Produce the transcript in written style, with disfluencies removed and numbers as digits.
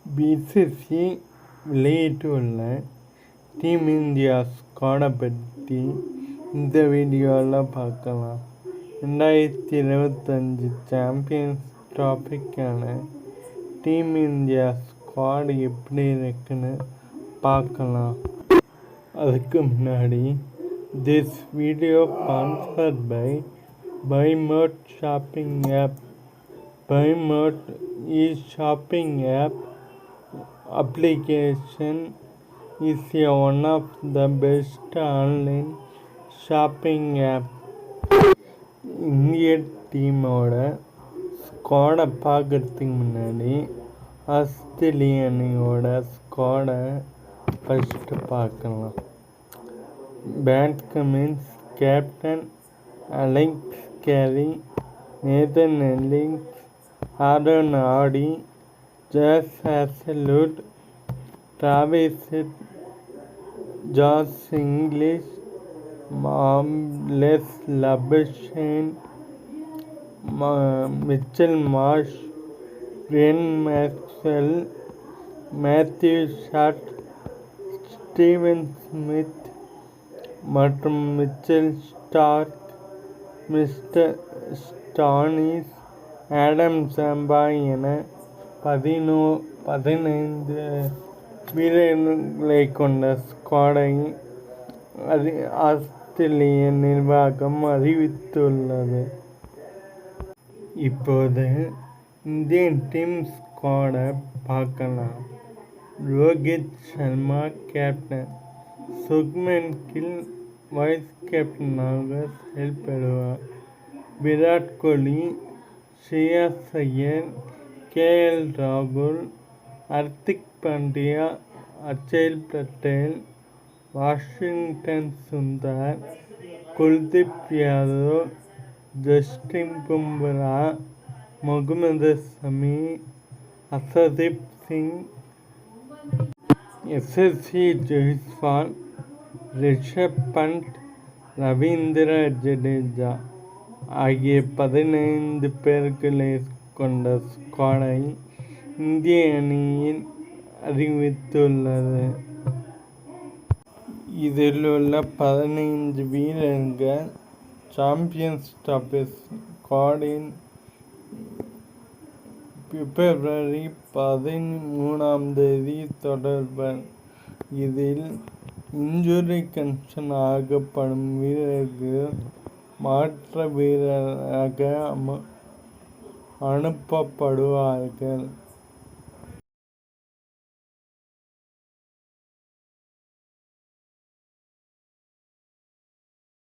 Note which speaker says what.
Speaker 1: BCG வெளியிட்டுள்ள team India ஸ்குவாடை பற்றி இந்த வீடியோவில் பார்க்கலாம். 2025 சாம்பியன்ஸ் டிராஃபிக்கான டீம் இந்தியா ஸ்குவாடு எப்படி இருக்குன்னு பார்க்கலாம். அதுக்கு முன்னாடி திஸ் வீடியோ ஸ்பான்சர்ட் பை பைமோட் ஷாப்பிங் ஆப். பைமோட் e-shopping application is one of the best online shopping app. இந்திய டீமோட ஸ்குவாடை பார்க்கறதுக்கு முன்னாடி ஆஸ்திரேலிய அணியோட ஸ்குவாடை ஃபஸ்ட்டு பார்க்கலாம். Pat Cummins, captain Alex Carey, Nathan Ellis, Aaron Hardie, Josh Hazlewood, Travis Josh Inglis, Marnus Labuschagne, Mitchell Marsh, Glenn Maxwell, Matthew Short, Steven Smith மற்றும் Mitchell Starc, மிஸ்டர் ஸ்டானிஸ், ஆடம் சாம்பாய் என 15 வீரர்களை கொண்ட ஸ்குவாடை ஆஸ்திரேலிய நிர்வாகம் அறிவித்துள்ளது. இப்போது இந்தியன் டீம் ஸ்குவாடை பார்க்கலாம். ரோஹித் சர்மா கேப்டன், சுக்மன் கில் வைஸ் கேப்டனாக செயல்படுவார். விராட் கோலி, ஸ்ரேயஸ் ஐயர், KL ராகுல், ஹர்திக் பாண்டியா, அக்ஷர் பட்டேல், வாஷிங்டன் சுந்தர், குல்தீப் யாதவ், ஜஸ்பிரீத் பும்ரா, முகமது ஷமி, அர்ஷ்தீப் சிங், யசஸ்வி ஜெய்ஸ்வால், ரிஷப் பண்ட், ரவீந்திர ஜடேஜா ஆகிய 15 பேர்களை கொண்ட ஸ்குவாடை இந்திய அணியின் அறிவித்துள்ளது. இதில் உள்ள 15 வீரர்கள் சாம்பியன்ஸ் டிராபி ஸ்குவாடின் பிப்ரவரி 13 தொடர்வர். இதில் இன்ஜுரி கன்சர்ன் ஆகப்படும் வீரர்கள் மாற்று வீரராக அனுப்பப்படுவார்கள்.